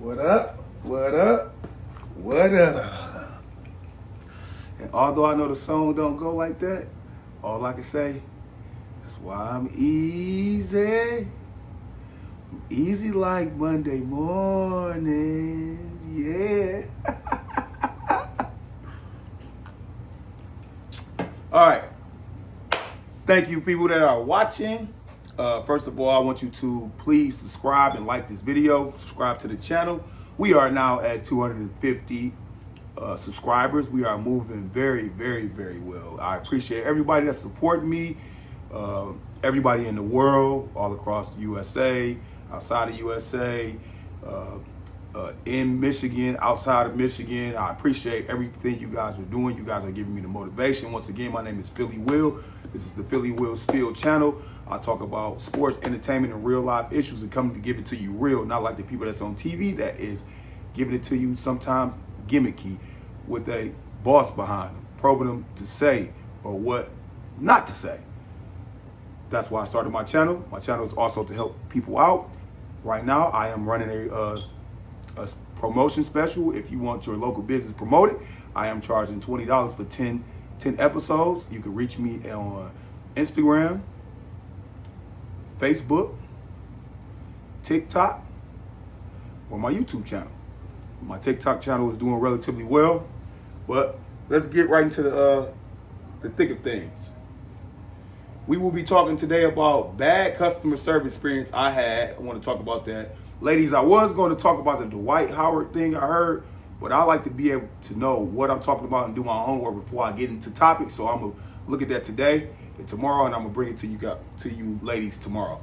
What up? What up? What up? And although I know the song don't go like that, all I can say, that's why I'm easy. I'm easy like Monday mornings, yeah. All right. Thank you, people that are watching. First of all, I want you to please subscribe and like this video. Subscribe to the channel. We are now at 250 subscribers. We are moving very, very, very well. I appreciate everybody that's supporting me. Everybody in the world, all across the USA, outside of USA, in Michigan, outside of Michigan. I appreciate everything you guys are doing. You guys are giving me the motivation. Once again, my name is Philly Will. This is the Philly Will Spiel channel. I talk about sports, entertainment, and real life issues and coming to give it to you real, not like the people that's on TV that is giving it to you sometimes gimmicky with a boss behind them, probing them to say or what not to say. That's why I started my channel. My channel is also to help people out. Right now, I am running a promotion special. If you want your local business promoted, I am charging $20 for 10 episodes. You can reach me on Instagram, Facebook, TikTok, or my YouTube channel. My TikTok channel is doing relatively well, but let's get right into the thick of things. We will be talking today about bad customer service experience I had. I want to talk about that. Ladies, I was going to talk about the Dwight Howard thing I heard, but I like to be able to know what I'm talking about and do my homework before I get into topics. So I'm going to look at that today and tomorrow, and I'm going to bring it to you ladies tomorrow.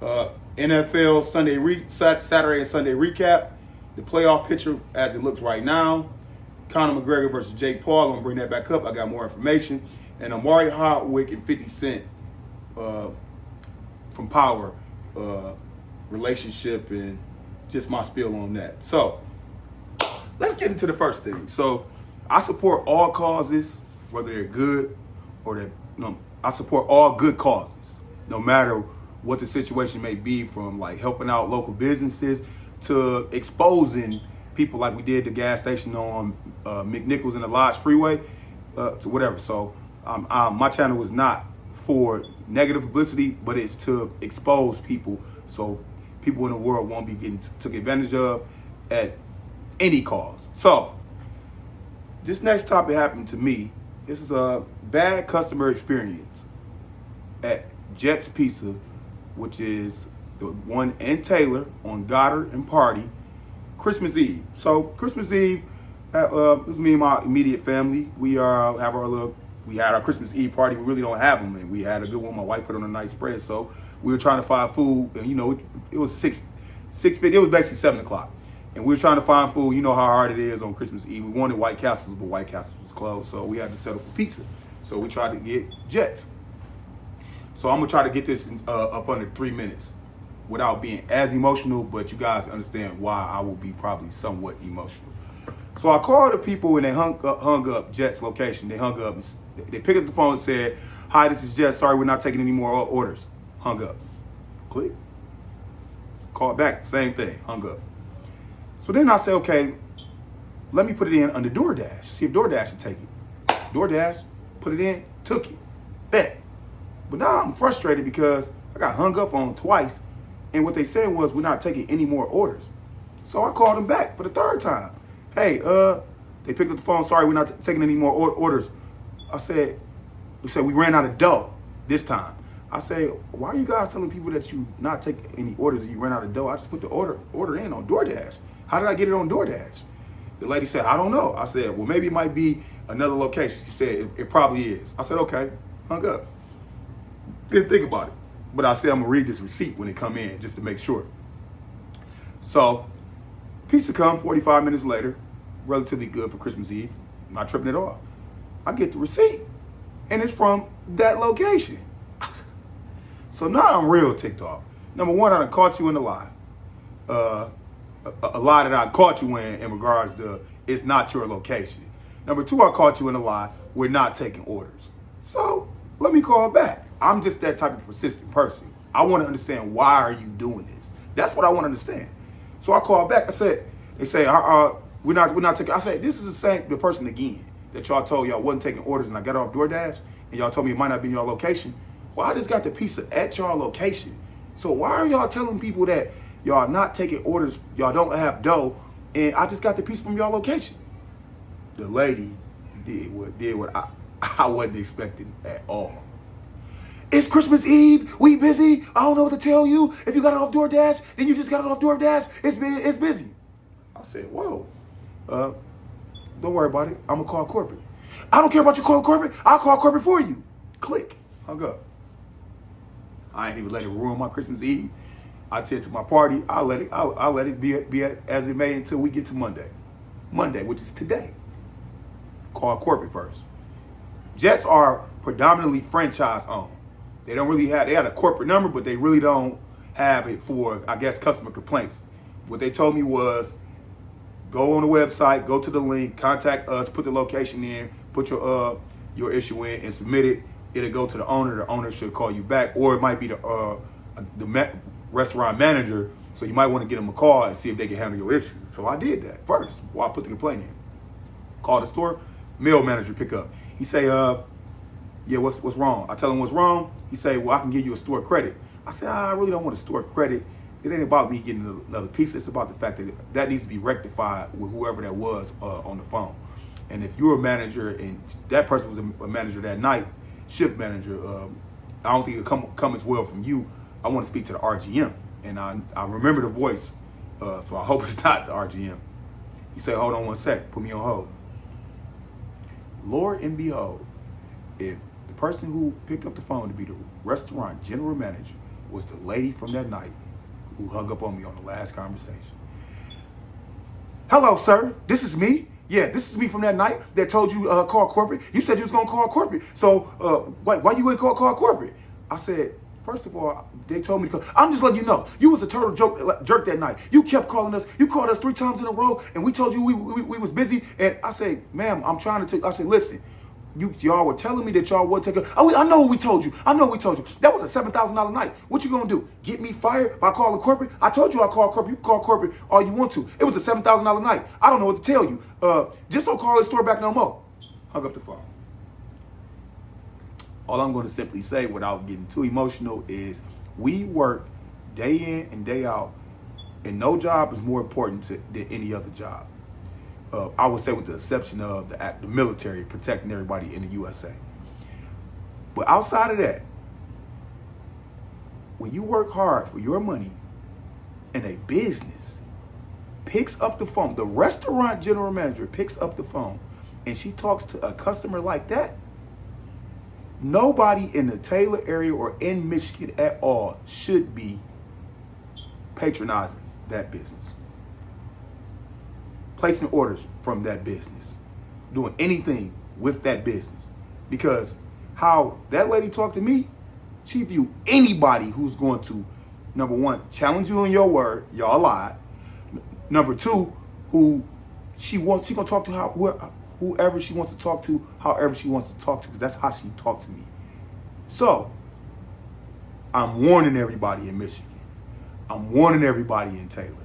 NFL Saturday and Sunday recap. The playoff picture as it looks right now. Conor McGregor versus Jake Paul. I'm going to bring that back up. I got more information. And Amari Hardwick and 50 Cent from Power relationship and just my spiel on that. So let's get into the first thing. So I support all causes, whether they're good or I support all good causes, no matter what the situation may be, from like helping out local businesses to exposing people like we did the gas station on McNichols and the Lodge Freeway to whatever. So my channel is not for negative publicity, but it's to expose people so people in the world won't be getting took advantage of at any cause. So this next topic happened to me. This is a bad customer experience at Jet's Pizza, which is the one in Taylor on Goddard and Party, Christmas Eve. So Christmas Eve, it was me and my immediate family. We had our Christmas Eve party. We really don't have them, and we had a good one. My wife put on a nice spread, so we were trying to find food, and it was 6:50. It was basically 7:00, and we were trying to find food. You know how hard it is on Christmas Eve. We wanted White Castles, but White Castles was closed, so we had to settle for pizza. So we tried to get Jets. So I'm gonna try to get this up under 3 minutes without being as emotional, but you guys understand why I will be probably somewhat emotional. So I called the people and they hung up Jet's location. They hung up. They picked up the phone and said, "Hi, this is Jet. Sorry, we're not taking any more orders." Hung up. Click. Called back. Same thing. Hung up. So then I said, okay, let me put it in under DoorDash. See if DoorDash will take it. DoorDash, put it in, took it. Bet. But now I'm frustrated because I got hung up on twice. And what they said was, we're not taking any more orders. So I called them back for the third time. Hey, they picked up the phone. Sorry, we're not taking any more orders. I said, we ran out of dough this time. I said, why are you guys telling people that you not take any orders and you ran out of dough? I just put the order in on DoorDash. How did I get it on DoorDash? The lady said, I don't know. I said, well, maybe it might be another location. She said, it probably is. I said, okay, hung up. Didn't think about it. But I said, I'm gonna read this receipt when it come in just to make sure. So pizza come 45 minutes later, relatively good for Christmas Eve. Not tripping at all. I get the receipt and it's from that location. So now I'm real ticked off. Number one, I done caught you in a lie. A lie that I caught you in regards to it's not your location. Number two, I caught you in a lie. We're not taking orders. So let me call back. I'm just that type of persistent person. I want to understand, why are you doing this? That's what I want to understand. So I called back. I said, They say, we're not taking. I say, this is the person again that y'all told y'all wasn't taking orders, and I got off DoorDash, and y'all told me it might not be in your location. Well, I just got the pizza at y'all location. So why are y'all telling people that y'all not taking orders, y'all don't have dough, and I just got the pizza from y'all location? The lady did what I wasn't expecting at all. It's Christmas Eve. We busy. I don't know what to tell you. If you got it off DoorDash, then you just got it off DoorDash. It's busy. I said, whoa. Don't worry about it. I'm going to call corporate. I don't care about you calling corporate. I'll call corporate for you. Click. Hung up. I ain't even let it ruin my Christmas Eve. I tend to my party. I'll let it be as it may until we get to Monday. Monday, which is today. Call corporate first. Jets are predominantly franchise owned. They don't really they had a corporate number, but they really don't have it for, I guess, customer complaints. What they told me was, go on the website, go to the link, contact us, put the location in, put your issue in, and submit it. It'll go to the owner. The owner should call you back, or it might be the restaurant manager. So you might want to get them a call and see if they can handle your issue. So I did that first while I put the complaint in. Call the store, mail manager pick up. He say, yeah, what's wrong? I tell him what's wrong. He say, well, I can give you a store credit. I say, I really don't want a store credit. It ain't about me getting another piece. It's about the fact that needs to be rectified with whoever that was on the phone. And if you're a manager and that person was a manager that night, shift manager, I don't think it'll come as well from you. I want to speak to the RGM. And I remember the voice, so I hope it's not the RGM. He said, hold on one sec, put me on hold. Lord and behold, if the person who picked up the phone to be the restaurant general manager was the lady from that night who hung up on me on the last conversation. Hello, sir, this is me. Yeah, this is me from that night that told you call corporate. You said you was going to call corporate. So why you ain't call corporate? I said, first of all, they told me to call. I'm just letting you know, you was a total jerk that night. You kept calling us. You called us 3 times in a row, and we told you we was busy. And I said, ma'am, I'm trying to I said, listen, y'all were telling me that y'all would take I know what we told you. I know what we told you. That was a $7,000 night. What you going to do? Get me fired by calling corporate? I told you I'll call corporate. You can call corporate all you want to. It was a $7,000 night. I don't know what to tell you. Just don't call this store back no more. Hung up the phone. All I'm going to simply say without getting too emotional is we work day in and day out, and no job is more important than any other job. I would say with the exception of the military protecting everybody in the USA. But outside of that, when you work hard for your money and a business picks up the phone, the restaurant general manager picks up the phone and she talks to a customer like that, nobody in the Taylor area or in Michigan at all should be patronizing that business. Placing orders from that business, doing anything with that business. Because how that lady talked to me, she viewed anybody who's going to, number one, challenge you in your word, y'all lied. Number two, who she gonna talk to whoever she wants to talk to, however she wants to talk to, because that's how she talked to me. So, I'm warning everybody in Michigan. I'm warning everybody in Taylor.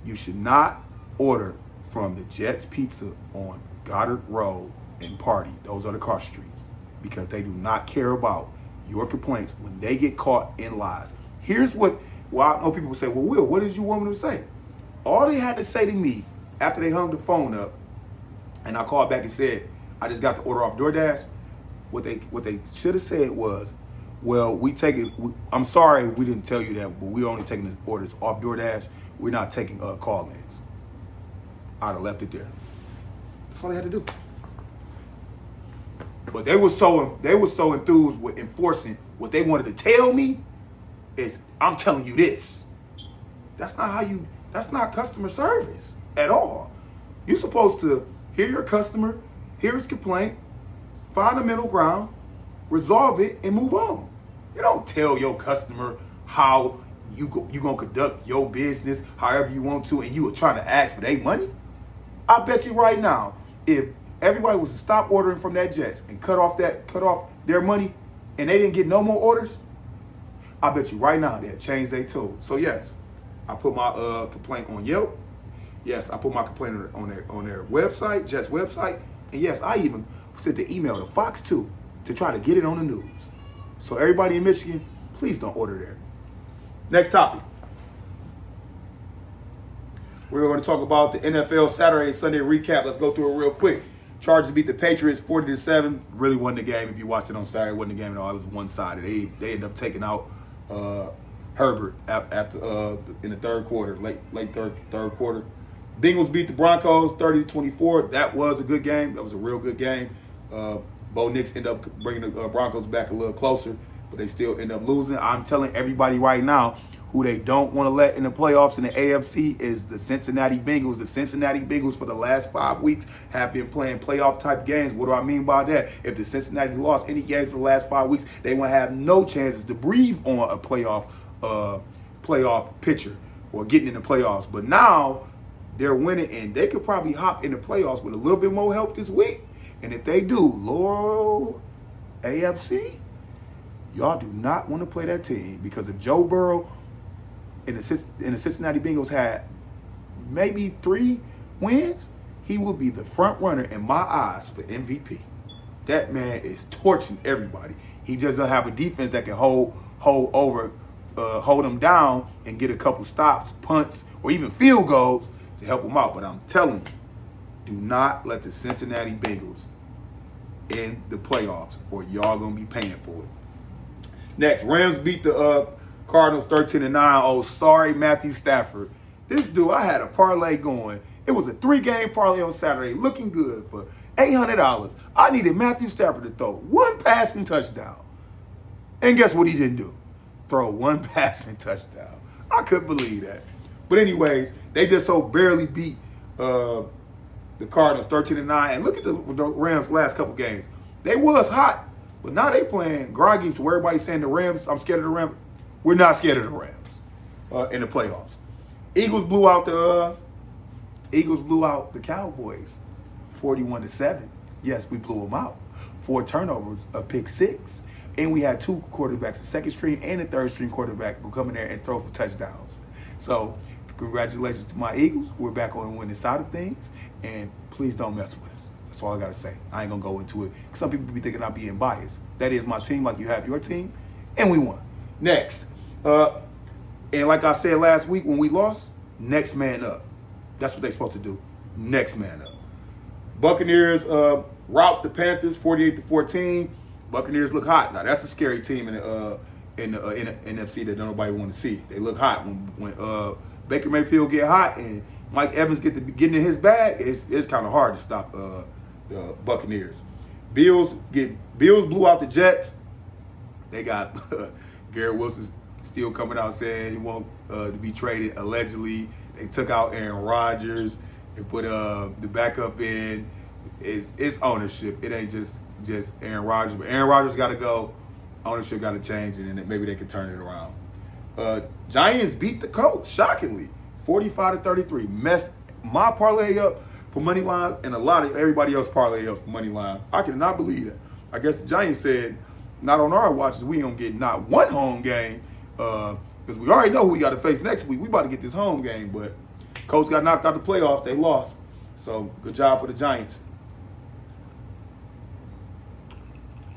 You should not order from the Jets Pizza on Goddard Road and Party. Those are the cross streets, because they do not care about your complaints when they get caught in lies. Here's I know people will say, well, Will, what did you want me to say? All they had to say to me after they hung the phone up and I called back and said, I just got the order off DoorDash, what they should have said was, well, I'm sorry we didn't tell you that, but we're only taking the orders off DoorDash. We're not taking call-ins. I'd have left it there. That's all they had to do. But they were so enthused with enforcing what they wanted to tell me is, I'm telling you this. That's not customer service at all. You're supposed to hear your customer, hear his complaint, find a middle ground, resolve it, and move on. You don't tell your customer how you gonna conduct your business however you want to, and you were trying to ask for their money. I bet you right now, if everybody was to stop ordering from that Jets and cut off their money, and they didn't get no more orders, I bet you right now they'd change their tune. So yes, I put my complaint on Yelp. Yes, I put my complaint on their website, Jets website. And yes, I even sent the email to Fox 2 to try to get it on the news. So everybody in Michigan, please don't order there. Next topic. We're going to talk about the NFL Saturday and Sunday recap. Let's go through it real quick. Chargers beat the Patriots 40-7. Really wasn't the game. If you watched it on Saturday, it wasn't the game at all. It was one-sided. They ended up taking out Herbert after in the third quarter, late third quarter. Bengals beat the Broncos 30-24. That was a good game. That was a real good game. Bo Nix ended up bringing the Broncos back a little closer, but they still end up losing. I'm telling everybody right now, who they don't want to let in the playoffs in the AFC is the Cincinnati Bengals. The Cincinnati Bengals for the last 5 weeks have been playing playoff type games. What do I mean by that? If the Cincinnati lost any games for the last 5 weeks, they won't have no chances to breathe on a playoff picture or getting in the playoffs. But now they're winning, and they could probably hop in the playoffs with a little bit more help this week. And if they do, Lord, AFC, y'all do not want to play that team, because if Joe Burrow and the Cincinnati Bengals had maybe 3 wins, he will be the front runner in my eyes for MVP. That man is torching everybody. He just doesn't have a defense that can hold him down and get a couple stops, punts, or even field goals to help him out. But I'm telling you, do not let the Cincinnati Bengals in the playoffs, or y'all gonna be paying for it. Next, Rams beat the Cardinals 13-9. Oh, sorry, Matthew Stafford. This dude, I had a parlay going. It was a 3-game parlay on Saturday, looking good for $800. I needed Matthew Stafford to throw 1 passing touchdown. And guess what he didn't do? Throw 1 passing touchdown. I couldn't believe that. But anyways, they just so barely beat the Cardinals 13-9. And look at the Rams' last couple games. They was hot, but now they playing groggy, to where everybody's saying the Rams, I'm scared of the Rams. We're not scared of the Rams in the playoffs. Eagles blew out the Cowboys 41-7. Yes, we blew them out. 4 turnovers, a pick 6. And we had 2 quarterbacks, a second string and a third string quarterback, who come in there and throw for touchdowns. So congratulations to my Eagles. We're back on the winning side of things. And please don't mess with us. That's all I got to say. I ain't going to go into it. Some people be thinking I'm being biased. That is my team, like you have your team. And we won. Next. And like I said last week when we lost, next man up. That's what they're supposed to do. Next man up. Buccaneers rout the Panthers 48-14. Buccaneers look hot. Now that's a scary team in the NFC that nobody want to see. They look hot when Baker Mayfield get hot and Mike Evans get in his bag. It's kind of hard to stop the Buccaneers. Bills blew out the Jets. They got Garrett Wilson still coming out saying he won't to be traded. Allegedly, they took out Aaron Rodgers and put the backup in. It's ownership. It ain't just Aaron Rodgers. But Aaron Rodgers got to go. Ownership got to change, and then maybe they can turn it around. Giants beat the Colts, shockingly, 45-33. Messed my parlay up for money lines, and a lot of everybody else parlay up for money line. I cannot believe that. I guess the Giants said, not on our watches, we don't get not one home game, because we already know who we got to face next week. We about to get this home game, but Colts got knocked out the playoffs. They lost. So good job for the Giants.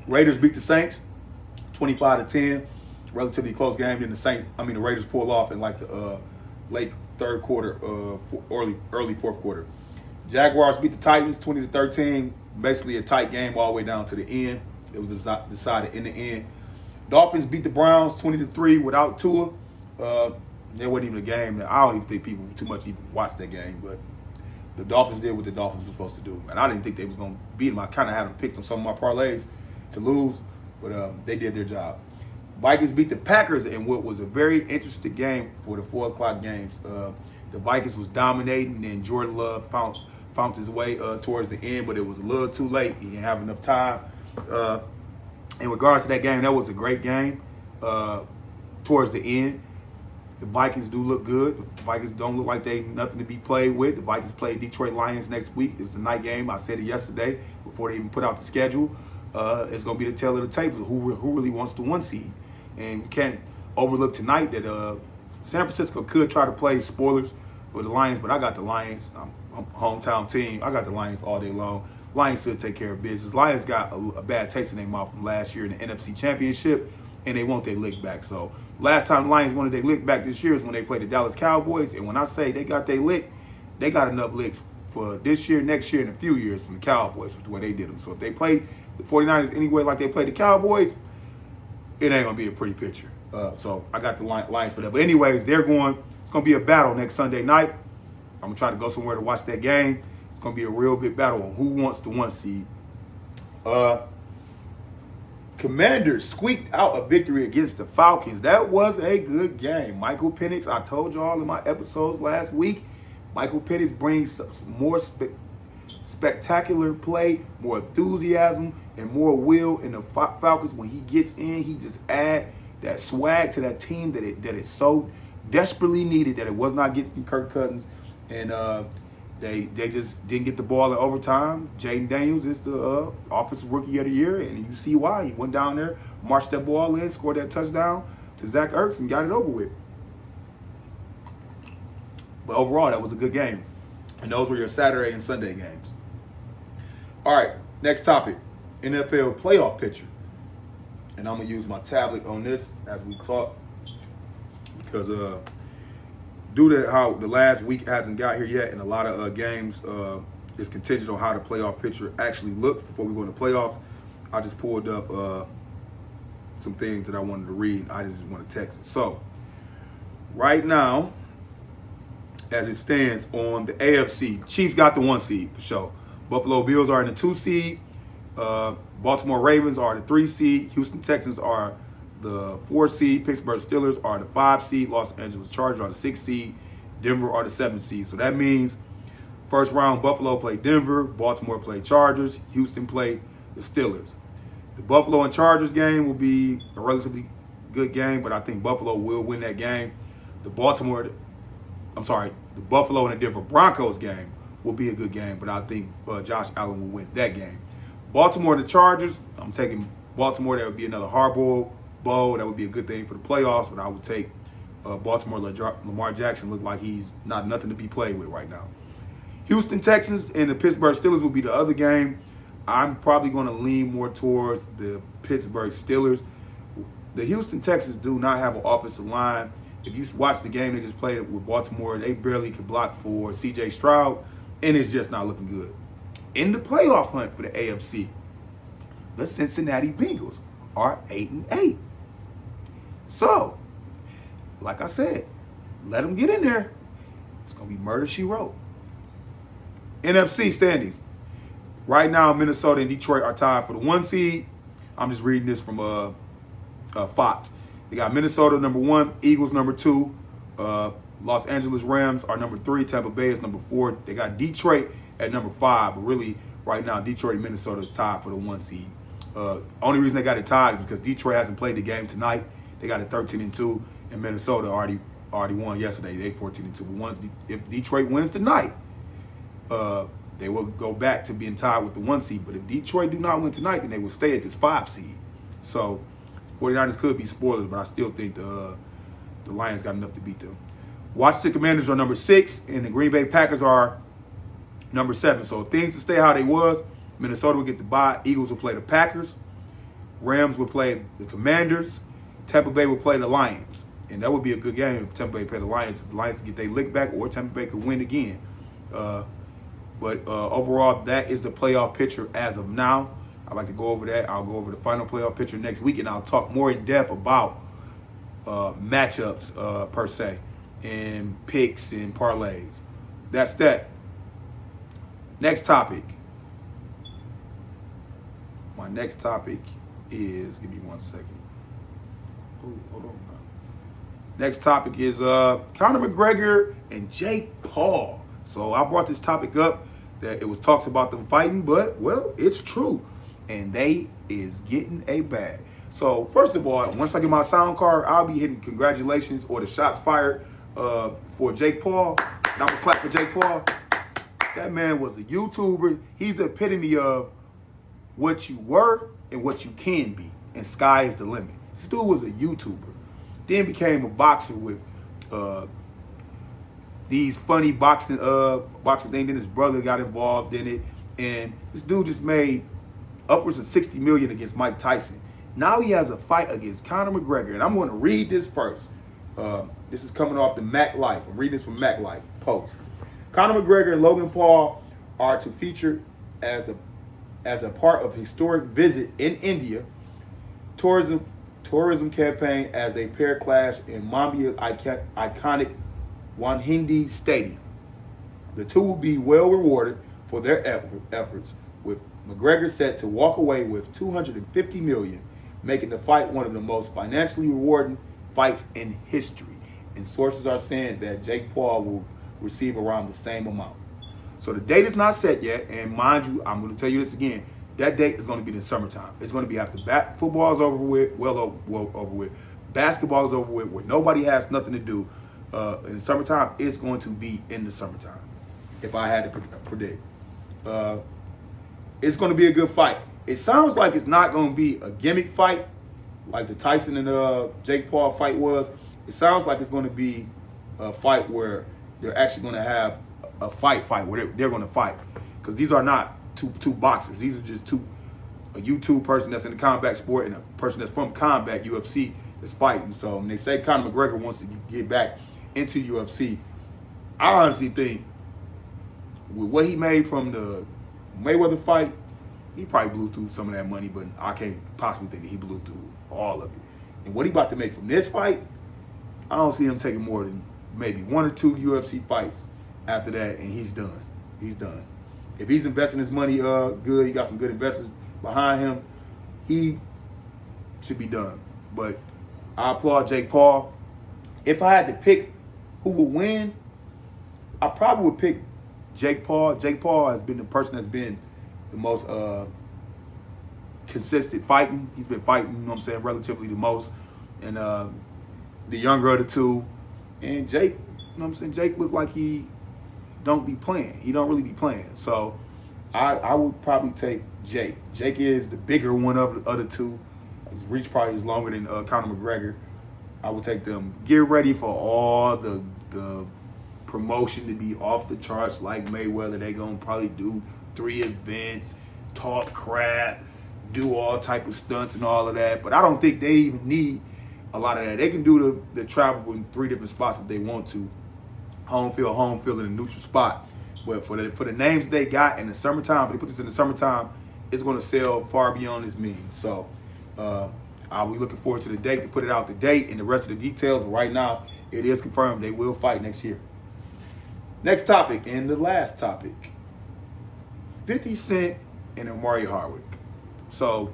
Raiders beat the Saints 25-10. Relatively close game. Then the Raiders pulled off in like the late third quarter, early fourth quarter. Jaguars beat the Titans 20-13. Basically a tight game all the way down to the end. It was decided in the end. Dolphins beat the Browns 20-3 without Tua. There wasn't even a game. I don't even think people too much even watched that game, but the Dolphins did what the Dolphins were supposed to do. And I didn't think they was going to beat them. I kind of had them picked on some of my parlays to lose, but they did their job. Vikings beat the Packers in what was a very interesting game for the 4 o'clock games. The Vikings was dominating, and Jordan Love found his way towards the end, but it was a little too late. He didn't have enough time. In regards to that game, that was a great game towards the end. The Vikings do look good. The Vikings don't look like they nothing to be played with. The Vikings play Detroit Lions next week. It's a night game. I said it yesterday before they even put out the schedule. It's going to be the tail of the tape. Who really wants the 1 seed? And we can't overlook tonight that San Francisco could try to play, spoilers, with the Lions, but I got the Lions. I'm hometown team. I got the Lions all day long. Lions should take care of business. Lions got a bad taste in their mouth from last year in the NFC Championship, and they want their lick back. So last time the Lions wanted their lick back this year is when they played the Dallas Cowboys. And when I say they got their lick, they got enough licks for this year, next year, and a few years from the Cowboys with the way they did them. So if they play the 49ers anyway like they played the Cowboys, it ain't going to be a pretty picture. So I got the Lions for that. But anyways, it's going to be a battle next Sunday night. I'm going to try to go somewhere to watch that game. It's going to be a real big battle on who wants the 1 seed. Commanders squeaked out a victory against the Falcons. That was a good game. Michael Penix, I told y'all in my episodes last week, Michael Penix brings some more spectacular play, more enthusiasm, and more will in the Falcons. When he gets in, he just add that swag to that team that it so desperately needed, that it was not getting Kirk Cousins. And they just didn't get the ball in overtime. Jaden Daniels is the offensive rookie of the year, and you see why. He went down there, marched that ball in, scored that touchdown to Zach Ertz, and got it over with. But overall, that was a good game. And those were your Saturday and Sunday games. All right, next topic, NFL playoff picture. And I'm going to use my tablet on this as we talk because due to how the last week hasn't got here yet, and a lot of games is contingent on how the playoff picture actually looks before we go into playoffs, I just pulled up some things that I wanted to read. I just want to text it. So right now, as it stands on the AFC, Chiefs got the 1 seed for sure. Buffalo Bills are in the 2 seed. Baltimore Ravens are the 3 seed. Houston Texans are the 4 seed. Pittsburgh Steelers are the 5 seed. Los Angeles Chargers are the 6 seed. Denver are the 7 seed. So that means first round, Buffalo play Denver. Baltimore play Chargers. Houston play the Steelers. The Buffalo and Chargers game will be a relatively good game, but I think Buffalo will win that game. The Buffalo and the Denver Broncos game will be a good game, but I think Josh Allen will win that game. Baltimore and the Chargers, I'm taking Baltimore. That would be another hardball bowl. That would be a good thing for the playoffs, but I would take Baltimore. Lamar Jackson look like he's nothing to be played with right now. Houston Texans and the Pittsburgh Steelers will be the other game. I'm probably going to lean more towards the Pittsburgh Steelers. The Houston Texans do not have an offensive line. If you watch the game they just played with Baltimore, they barely could block for C.J. Stroud, and it's just not looking good. In the playoff hunt for the AFC, the Cincinnati Bengals are 8-8. So, like I said, let them get in there. It's going to be murder, she wrote. NFC standings. Right now, Minnesota and Detroit are tied for the 1 seed. I'm just reading this from Fox. They got Minnesota number 1, Eagles number 2, Los Angeles Rams are number 3, Tampa Bay is number 4. They got Detroit at number 5, but really right now Detroit and Minnesota is tied for the 1 seed. Only reason they got it tied is because Detroit hasn't played the game tonight. They got it 13-2, and Minnesota already won yesterday. They 14-2. But if Detroit wins tonight, they will go back to being tied with the 1 seed. But if Detroit do not win tonight, then they will stay at this 5 seed. So 49ers could be spoilers, but I still think the Lions got enough to beat them. Washington Commanders are number 6, and the Green Bay Packers are number 7. So if things to stay how they was, Minnesota will get the bye. Eagles will play the Packers. Rams will play the Commanders. Tampa Bay will play the Lions. And that would be a good game if Tampa Bay play the Lions. If the Lions get their lick back, or Tampa Bay could win again. But overall, that is the playoff picture as of now. I'd like to go over that. I'll go over the final playoff picture next week, and I'll talk more in depth about matchups per se, and picks and parlays. That's that. Next topic. My next topic is, give me 1 second. Oh, hold on. Next topic is Conor McGregor and Jake Paul. So I brought this topic up that it was talks about them fighting, but, well, it's true. And they is getting a bag. So, first of all, once I get my sound card, I'll be hitting congratulations or the shots fired for Jake Paul. And I'm going to clap for Jake Paul. That man was a YouTuber. He's the epitome of what you were and what you can be. And sky is the limit. This dude was a YouTuber. Then became a boxer with these funny boxing thing. Then his brother got involved in it, and this dude just made upwards of $60 million against Mike Tyson. Now he has a fight against Conor McGregor, and I'm going to read this first. This is coming off the Mac Life. I'm reading this from Mac Life post. Conor McGregor and Logan Paul are to feature as a part of a historic visit in India tourism campaign as they pair clash in Mumbai's iconic Wankhede Stadium. The two will be well rewarded for their efforts, with McGregor set to walk away with $250 million, making the fight one of the most financially rewarding fights in history. And sources are saying that Jake Paul will receive around the same amount. So the date is not set yet, and mind you, I'm going to tell you this again. That date is going to be in the summertime. It's going to be after football is over with, well over with. Basketball is over with, where nobody has nothing to do. In the summertime, it's going to be in the summertime, if I had to predict. It's going to be a good fight. It sounds like it's not going to be a gimmick fight like the Tyson and Jake Paul fight was. It sounds like it's going to be a fight where they're actually going to have a fight where they're going to fight, because these are not two boxers. These are just a YouTube person that's in the combat sport and a person that's from combat UFC that's fighting. So when they say Conor McGregor wants to get back into UFC, I honestly think with what he made from the Mayweather fight, he probably blew through some of that money, but I can't possibly think that he blew through all of it. And what he about to make from this fight, I don't see him taking more than maybe 1 or 2 UFC fights after that, and he's done. He's done. If he's investing his money good, he got some good investors behind him, he should be done. But I applaud Jake Paul. If I had to pick who would win, I probably would pick Jake Paul. Jake Paul has been the person that's been the most consistent fighting. He's been fighting, you know what I'm saying, relatively the most. And the younger of the two. And Jake, you know what I'm saying, Jake looked like he don't be playing. He don't really be playing. So I would probably take Jake. Jake is the bigger one of the other two. His reach probably is longer than Conor McGregor. I would take them. Get ready for all the promotion to be off the charts like Mayweather. They gonna probably do 3 events, talk crap, do all type of stunts and all of that. But I don't think they even need a lot of that. They can do the travel in 3 different spots if they want to. Home field, in a neutral spot. But for the names they got in the summertime, if they put this in the summertime, it's going to sell far beyond its means. So I'll be looking forward to the date to put it out, the date and the rest of the details. But right now, it is confirmed they will fight next year. Next topic, and the last topic, 50 Cent and Omari Hardwick. So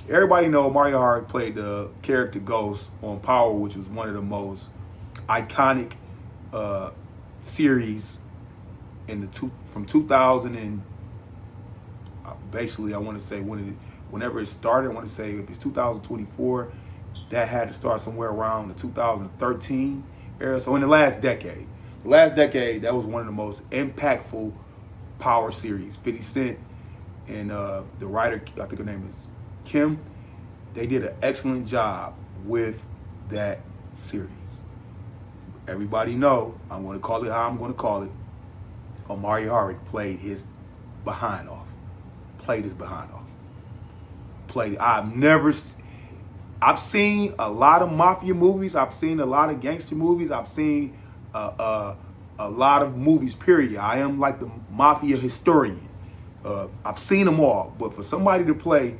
everybody know Omari Hardwick played the character Ghost on Power, which was one of the most iconic series in from 2000 and basically I want to say whenever it started. I want to say if it's 2024, that had to start somewhere around the 2013 era. So in the last decade, that was one of the most impactful Power series. 50 Cent and the writer, I think her name is Kim, they did an excellent job with that series. Everybody know, I'm going to call it how I'm going to call it. Omari Hardwick played his behind off. I've seen a lot of mafia movies. I've seen a lot of gangster movies. I've seen a lot of movies, period. I am like the mafia historian. I've seen them all. But for somebody to play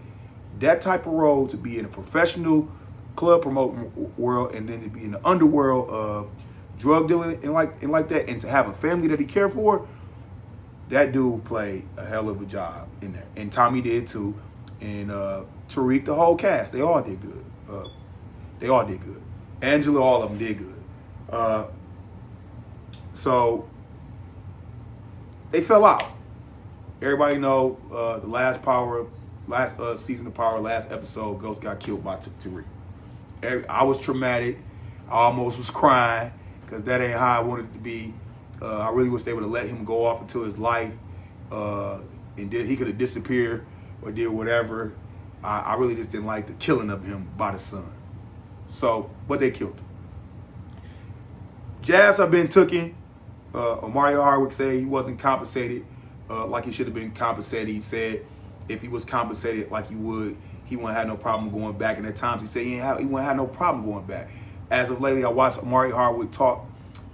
that type of role, to be in a professional club promoting world and then to be in the underworld of drug dealing and like that, and to have a family that he cared for, that dude played a hell of a job in there. And Tommy did too. And Tariq, the whole cast, they all did good. Angela, all of them did good. So they fell out. Everybody know the last season of Power, last episode, Ghost got killed by Tariq. I was traumatic. I almost was crying because that ain't how I wanted it to be. I really wish they would have let him go off into his life, and he could have disappeared or did whatever. I really just didn't like the killing of him by the son. So, but they killed him. Jabs have been taken Omari Hardwick said he wasn't compensated like he should have been compensated. He said if he was compensated like he would, he wouldn't have no problem going back. And at times he said he wouldn't have no problem going back. As of lately, I watched Omari Hardwick talk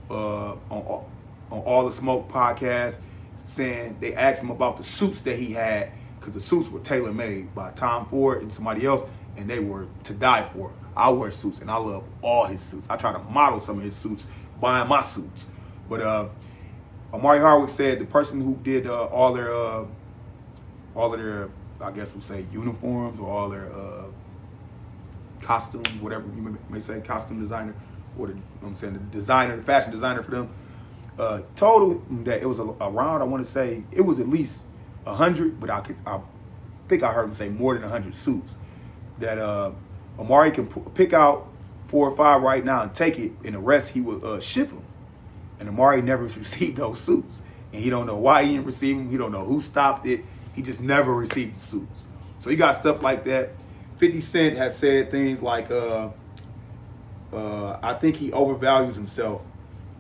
on All the Smoke podcast, saying they asked him about the suits that he had, because the suits were tailor-made by Tom Ford and somebody else, and they were to die for. I wear suits, and I love all his suits. I try to model some of his suits, buying my suits. But Omari Hardwick said the person who did all of their, I guess we'll say, uniforms, or all their costumes, whatever you may say, costume designer, or the designer, the fashion designer for them, told him that it was around, I want to say, it was at least 100, but I think I heard him say more than 100 suits that Omari can pick out 4 or 5 right now and take it, and the rest he would ship them. And Omari never received those suits, and he don't know why he didn't receive them. He don't know who stopped it. He just never received the suits. So you got stuff like that. 50 Cent has said things like, I think he overvalues himself.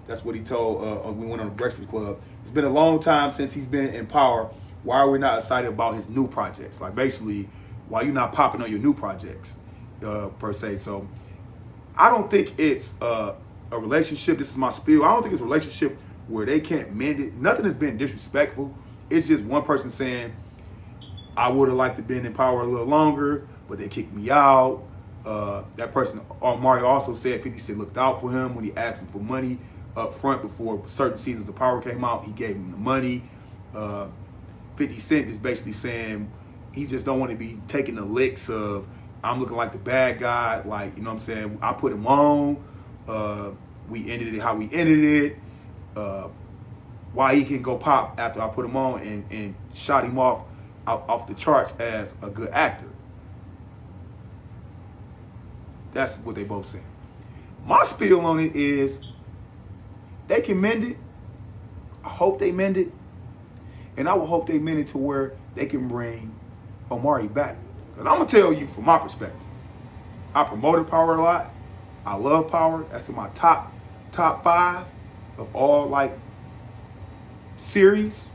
That's what he told we went on the Breakfast Club. It's been a long time since he's been in power. Why are we not excited about his new projects? Like, basically, why you not popping on your new projects, per se. So I don't think it's a relationship. This is my spiel. I don't think it's a relationship where they can't mend it. Nothing has been disrespectful. It's just one person saying, I would have liked to been in power a little longer, but they kicked me out. That person, Mario, also said 50 Cent looked out for him when he asked him for money up front before certain seasons of Power came out. He gave him the money. 50 Cent is basically saying he just don't want to be taking the licks of, I'm looking like the bad guy. Like, you know what I'm saying? I put him on. We ended it how we ended it. Why he can go pop after I put him on and shot him off the charts as a good actor. That's what they both saying. My spiel on it is they can mend it. I hope they mend it. And I would hope they mend it to where they can bring Omari back. Because I'm going to tell you from my perspective, I promoted Power a lot. I love Power. That's in my top 5 of all, like, series,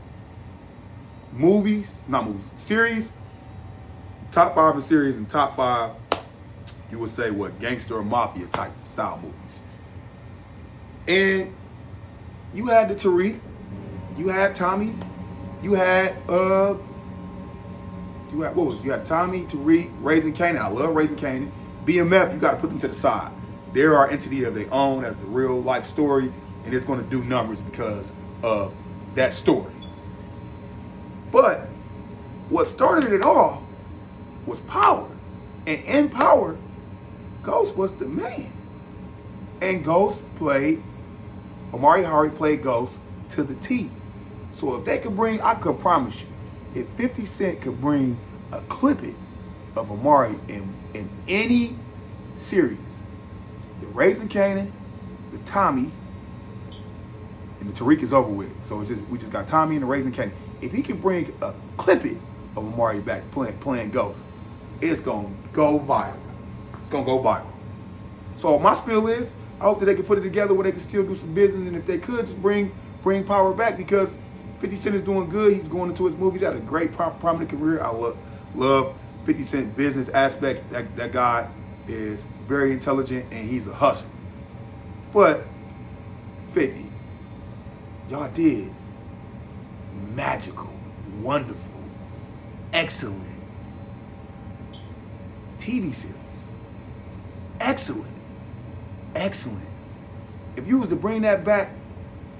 series, top 5 in series, and top 5, you would say, what, gangster or mafia type style movies. And you had the Tariq, you had Tommy, you had Tommy, Tariq, Raising Kanan. I love Raising Kanan. BMF, you got to put them to the side. They're our entity of their own. That's a real life story, and it's going to do numbers because of that story. But what started it all was Power. And in Power, Ghost was the man. And Ghost played, Omari Hardwick played Ghost to the T. So if they could bring, I could promise you, if 50 Cent could bring a clipping of Omari in any series, the Raising Kanan, the Tommy, and the Tariq is over with. So we just got Tommy and the Raising Kanan. If he can bring a clipping of Omari back playing Ghost, it's gonna go viral. It's gonna go viral. So my spiel is, I hope that they can put it together where they can still do some business, and if they could, just bring Power back, because 50 Cent is doing good. He's going into his movies. He's had a great prominent career. I love 50 Cent business aspect. That guy is very intelligent, and he's a hustler. But 50, y'all did magical, wonderful, excellent TV series. Excellent. If you was to bring that back,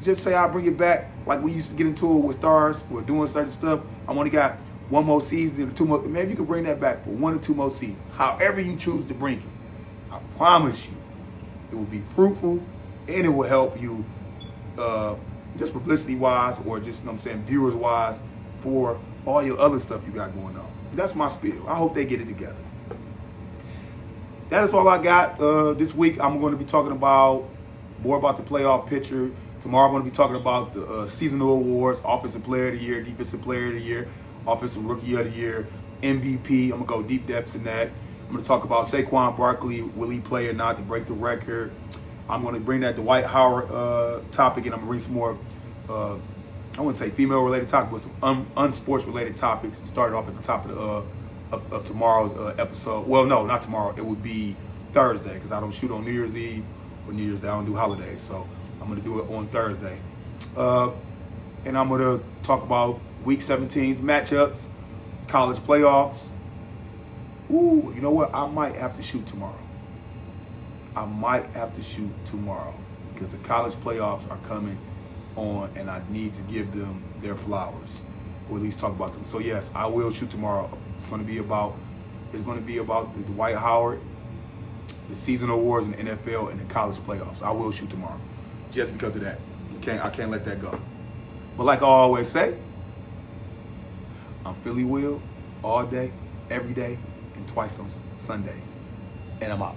just say I'll bring it back like we used to get into it with stars for doing certain stuff. I only got 1 more season or 2 more. Maybe you could bring that back for 1 or 2 more seasons. However you choose to bring it. I promise you, it will be fruitful, and it will help you just publicity-wise, or just, you know what I'm saying, viewers-wise, for all your other stuff you got going on. That's my spiel. I hope they get it together. That is all I got this week. I'm going to be talking more about the playoff picture. Tomorrow I'm going to be talking about the seasonal awards, Offensive Player of the Year, Defensive Player of the Year, Offensive Rookie of the Year, MVP. I'm going to go deep depths in that. I'm going to talk about Saquon Barkley, will he play or not to break the record. I'm going to bring that Dwight Howard topic, and I'm going to bring some more I wouldn't say female related topics, but some unsports related topics. Started off at the top of tomorrow's episode. Well, no, not tomorrow. It would be Thursday because I don't shoot on New Year's Eve or New Year's Day. I don't do holidays, so I'm gonna do it on Thursday. And I'm gonna talk about Week 17's matchups, college playoffs. Ooh, you know what? I might have to shoot tomorrow. Because the college playoffs are coming on, and I need to give them their flowers, or at least talk about them. So yes, I will shoot tomorrow. It's going to be about the Dwight Howard, the season awards in the NFL, and the college playoffs. I will shoot tomorrow, just because of that. I can't let that go. But like I always say, I'm Philly Will all day, every day, and twice on Sundays. And I'm out.